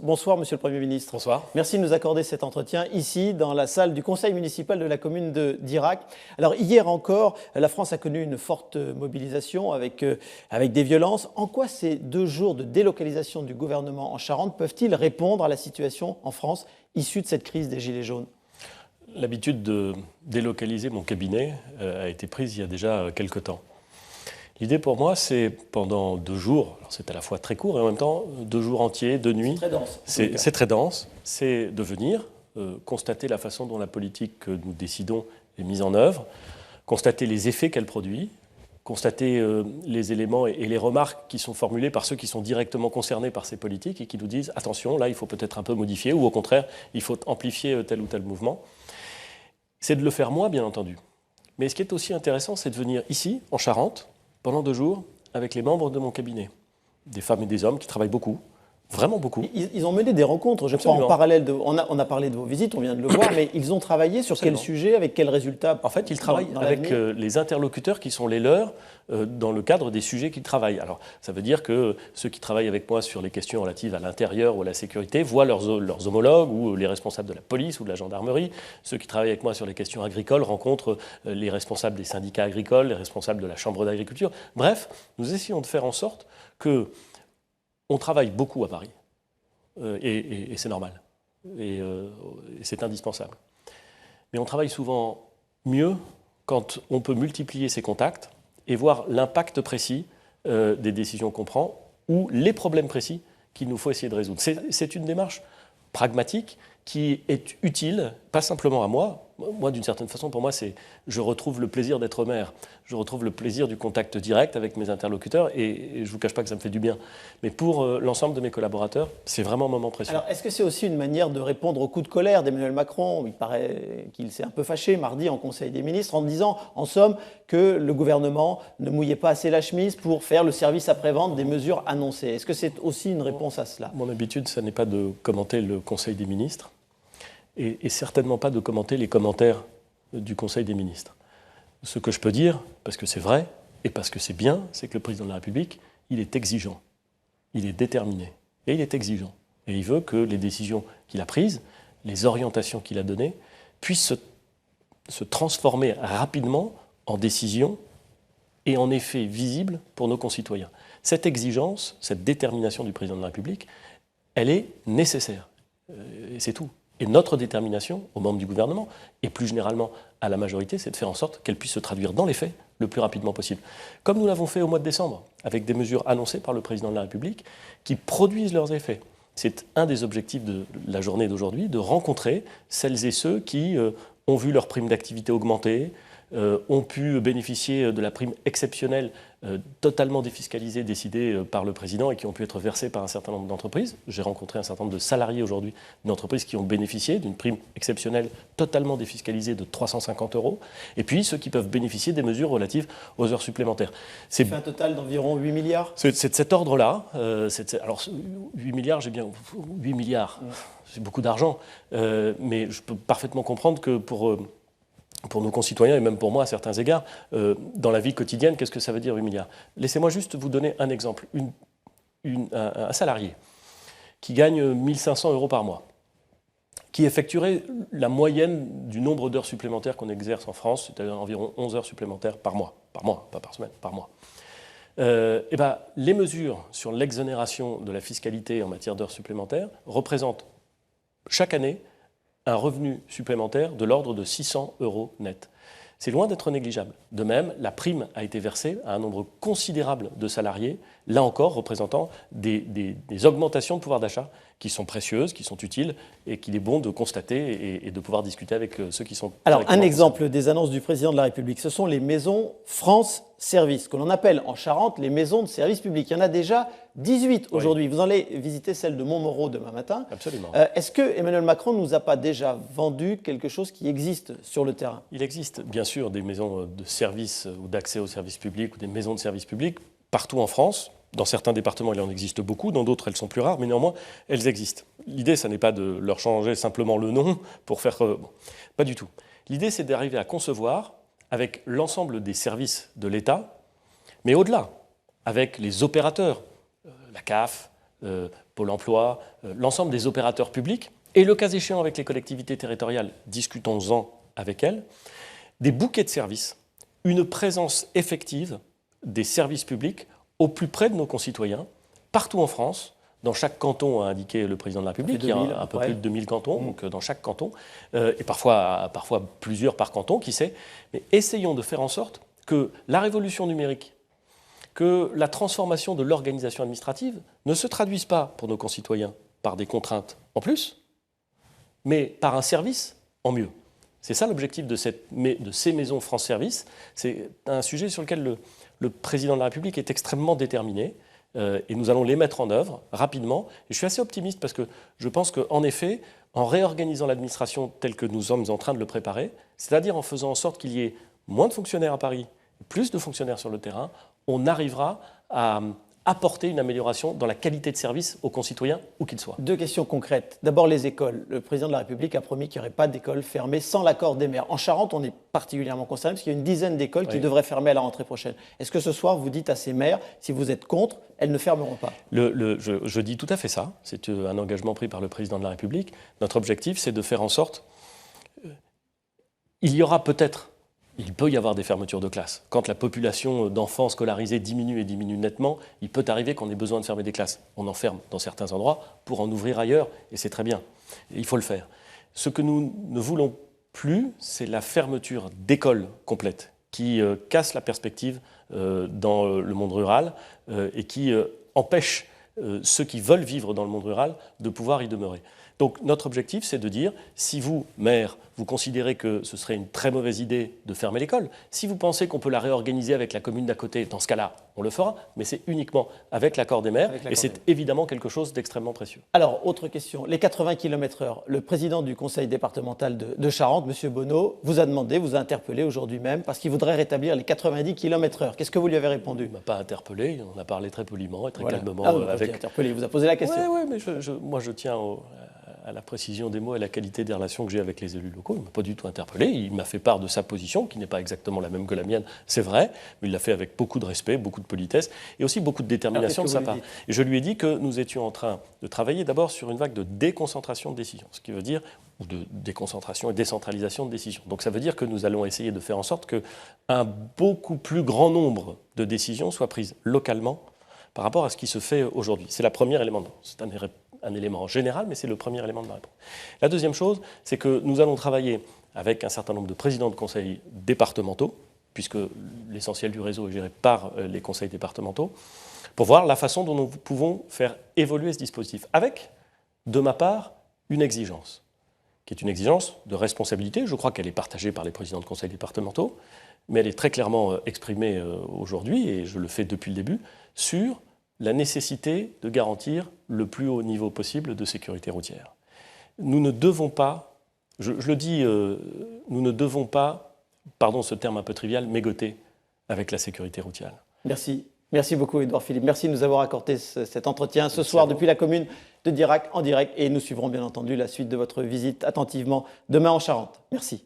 Bonsoir, Monsieur le Premier ministre. Bonsoir. Merci de nous accorder cet entretien ici, dans la salle du conseil municipal de la commune d'Irak. Alors, hier encore, la France a connu une forte mobilisation avec des violences. En quoi ces 2 jours de délocalisation du gouvernement en Charente peuvent-ils répondre à la situation en France issue de cette crise des Gilets jaunes ? L'habitude de délocaliser mon cabinet a été prise il y a déjà quelque temps. L'idée pour moi, c'est pendant 2 jours, alors c'est à la fois très court et en même temps 2 jours entiers, 2 nuits. C'est très dense. C'est très dense. C'est de venir constater la façon dont la politique que nous décidons est mise en œuvre, constater les effets qu'elle produit, constater les éléments et les remarques qui sont formulées par ceux qui sont directement concernés par ces politiques et qui nous disent « attention, là, il faut peut-être un peu modifier » ou au contraire, il faut amplifier tel ou tel mouvement. C'est de le faire moi, bien entendu. Mais ce qui est aussi intéressant, c'est de venir ici, en Charente, pendant 2 jours, avec les membres de mon cabinet. Des femmes et des hommes qui travaillent beaucoup, vraiment beaucoup. Ils ont mené des rencontres, je crois, en parallèle. On a parlé de vos visites, on vient de le voir, mais ils ont travaillé sur quel sujet, avec quels résultats? En fait, ils travaillent avec les interlocuteurs qui sont les leurs dans le cadre des sujets qu'ils travaillent. Alors, ça veut dire que ceux qui travaillent avec moi sur les questions relatives à l'intérieur ou à la sécurité voient leurs homologues ou les responsables de la police ou de la gendarmerie. Ceux qui travaillent avec moi sur les questions agricoles rencontrent les responsables des syndicats agricoles, les responsables de la chambre d'agriculture. Bref, nous essayons de faire en sorte que on travaille beaucoup à Paris, et c'est normal, et c'est indispensable. Mais on travaille souvent mieux quand on peut multiplier ces contacts et voir l'impact précis des décisions qu'on prend ou les problèmes précis qu'il nous faut essayer de résoudre. C'est une démarche pragmatique qui est utile, pas simplement à moi. Moi, d'une certaine façon, pour moi, je retrouve le plaisir d'être maire. Je retrouve le plaisir du contact direct avec mes interlocuteurs et je ne vous cache pas que ça me fait du bien. Mais pour l'ensemble de mes collaborateurs, c'est vraiment un moment précieux. Alors, est-ce que c'est aussi une manière de répondre au coup de colère d'Emmanuel Macron? Il paraît qu'il s'est un peu fâché mardi en Conseil des ministres en disant, en somme, que le gouvernement ne mouillait pas assez la chemise pour faire le service après-vente des mesures annoncées. Est-ce que c'est aussi une réponse à cela? Mon habitude, ce n'est pas de commenter le Conseil des ministres. Et certainement pas de commenter les commentaires du Conseil des ministres. Ce que je peux dire, parce que c'est vrai, et parce que c'est bien, c'est que le président de la République, il est exigeant, il est déterminé, et il est exigeant. Et il veut que les décisions qu'il a prises, les orientations qu'il a données, puissent se transformer rapidement en décisions et en effets visibles pour nos concitoyens. Cette exigence, cette détermination du président de la République, elle est nécessaire, et c'est tout. Et notre détermination aux membres du gouvernement, et plus généralement à la majorité, c'est de faire en sorte qu'elle puisse se traduire dans les faits le plus rapidement possible. Comme nous l'avons fait au mois de décembre, avec des mesures annoncées par le président de la République qui produisent leurs effets. C'est un des objectifs de la journée d'aujourd'hui, de rencontrer celles et ceux qui ont vu leur prime d'activité augmenter, ont pu bénéficier de la prime exceptionnelle totalement défiscalisée, décidée par le président et qui ont pu être versées par un certain nombre d'entreprises. J'ai rencontré un certain nombre de salariés aujourd'hui d'entreprises qui ont bénéficié d'une prime exceptionnelle totalement défiscalisée de 350 €. Et puis ceux qui peuvent bénéficier des mesures relatives aux heures supplémentaires. C'est un total d'environ 8 milliards. C'est de cet ordre-là. Alors 8 milliards, j'ai bien 8 milliards, c'est beaucoup d'argent. Mais je peux parfaitement comprendre que pour nos concitoyens et même pour moi à certains égards, dans la vie quotidienne, qu'est-ce que ça veut dire 8 milliards? Laissez-moi juste vous donner un exemple. Un salarié qui gagne 1 500 € par mois, qui effectuerait la moyenne du nombre d'heures supplémentaires qu'on exerce en France, c'est-à-dire environ 11 heures supplémentaires par mois, pas par semaine, par mois. Les mesures sur l'exonération de la fiscalité en matière d'heures supplémentaires représentent chaque année un revenu supplémentaire de l'ordre de 600 € net. C'est loin d'être négligeable. De même, la prime a été versée à un nombre considérable de salariés, là encore représentant des augmentations de pouvoir d'achat qui sont précieuses, qui sont utiles et qu'il est bon de constater et de pouvoir discuter avec ceux qui sont... Alors, un exemple des annonces du président de la République, ce sont les maisons France Service, que l'on appelle en Charente les maisons de service public. Il y en a déjà 18 aujourd'hui. Vous allez visiter celle de Montmoreau demain matin. Absolument. Est-ce que Emmanuel Macron ne nous a pas déjà vendu quelque chose qui existe sur le terrain? Il existe bien sûr des maisons de service ou d'accès aux services publics ou des maisons de services publics partout en France. Dans certains départements, il en existe beaucoup, dans d'autres, elles sont plus rares, mais néanmoins, elles existent. L'idée, ça n'est pas de leur changer simplement le nom pour faire... pas du tout. L'idée, c'est d'arriver à concevoir, avec l'ensemble des services de l'État, mais au-delà, avec les opérateurs, la CAF, Pôle emploi, l'ensemble des opérateurs publics, et le cas échéant avec les collectivités territoriales, discutons-en avec elles, des bouquets de services, une présence effective des services publics au plus près de nos concitoyens, partout en France. Dans chaque canton, a indiqué le président de la République, il y a un peu plus de 2000 cantons, donc dans chaque canton, et parfois plusieurs par canton, qui sait. Mais essayons de faire en sorte que la révolution numérique, que la transformation de l'organisation administrative ne se traduise pas pour nos concitoyens par des contraintes en plus, mais par un service en mieux. C'est ça l'objectif de ces maisons France Service. C'est un sujet sur lequel le président de la République est extrêmement déterminé. Et nous allons les mettre en œuvre rapidement. Et je suis assez optimiste parce que je pense qu'en effet, en réorganisant l'administration telle que nous sommes en train de le préparer, c'est-à-dire en faisant en sorte qu'il y ait moins de fonctionnaires à Paris, plus de fonctionnaires sur le terrain, on arrivera à apporter une amélioration dans la qualité de service aux concitoyens, où qu'ils soient. Deux questions concrètes. D'abord, les écoles. Le président de la République a promis qu'il n'y aurait pas d'écoles fermées sans l'accord des maires. En Charente, on est particulièrement concerné parce qu'il y a une dizaine d'écoles qui devraient fermer à la rentrée prochaine. Est-ce que ce soir, vous dites à ces maires, si vous êtes contre, elles ne fermeront pas? Je dis tout à fait ça. C'est un engagement pris par le président de la République. Notre objectif, c'est de faire en sorte... Il y aura peut-être... Il peut y avoir des fermetures de classes. Quand la population d'enfants scolarisés diminue et diminue nettement, il peut arriver qu'on ait besoin de fermer des classes. On en ferme dans certains endroits pour en ouvrir ailleurs, et c'est très bien. Et il faut le faire. Ce que nous ne voulons plus, c'est la fermeture d'écoles complètes qui casse la perspective dans le monde rural et qui empêche ceux qui veulent vivre dans le monde rural de pouvoir y demeurer. Donc notre objectif, c'est de dire, si vous, maire, vous considérez que ce serait une très mauvaise idée de fermer l'école, si vous pensez qu'on peut la réorganiser avec la commune d'à côté, dans ce cas-là, on le fera, mais c'est uniquement avec l'accord des maires, et c'est évidemment quelque chose d'extrêmement précieux. Alors, autre question, les 80 km/h. Le président du conseil départemental de Charente, M. Bonneau, vous a demandé, vous a interpellé aujourd'hui même, parce qu'il voudrait rétablir les 90 km/h. Qu'est-ce que vous lui avez répondu? Il ne m'a pas interpellé, on a parlé très poliment et très calmement. Interpellé, il vous a posé la question. Oui, mais moi je tiens à la précision des mots et à la qualité des relations que j'ai avec les élus locaux. Il ne m'a pas du tout interpellé. Il m'a fait part de sa position, qui n'est pas exactement la même que la mienne, c'est vrai, mais il l'a fait avec beaucoup de respect, beaucoup de politesse et aussi beaucoup de détermination de sa part. Et je lui ai dit que nous étions en train de travailler d'abord sur une vague de déconcentration de décisions, ce qui veut dire, ou de déconcentration et décentralisation de décisions. Donc ça veut dire que nous allons essayer de faire en sorte qu'un beaucoup plus grand nombre de décisions soient prises localement par rapport à ce qui se fait aujourd'hui. C'est le premier élément. C'est un élément général, mais c'est le premier élément de ma réponse. La deuxième chose, c'est que nous allons travailler avec un certain nombre de présidents de conseils départementaux, puisque l'essentiel du réseau est géré par les conseils départementaux, pour voir la façon dont nous pouvons faire évoluer ce dispositif, avec, de ma part, une exigence, qui est une exigence de responsabilité. Je crois qu'elle est partagée par les présidents de conseils départementaux, mais elle est très clairement exprimée aujourd'hui, et je le fais depuis le début, sur la nécessité de garantir le plus haut niveau possible de sécurité routière. Nous ne devons pas, je le dis, nous ne devons pas, pardon ce terme un peu trivial, mégoter avec la sécurité routière. Merci. Merci beaucoup, Édouard Philippe. Merci de nous avoir accordé cet entretien ce soir depuis la commune de Dirac en direct. Et nous suivrons bien entendu la suite de votre visite attentivement demain en Charente. Merci.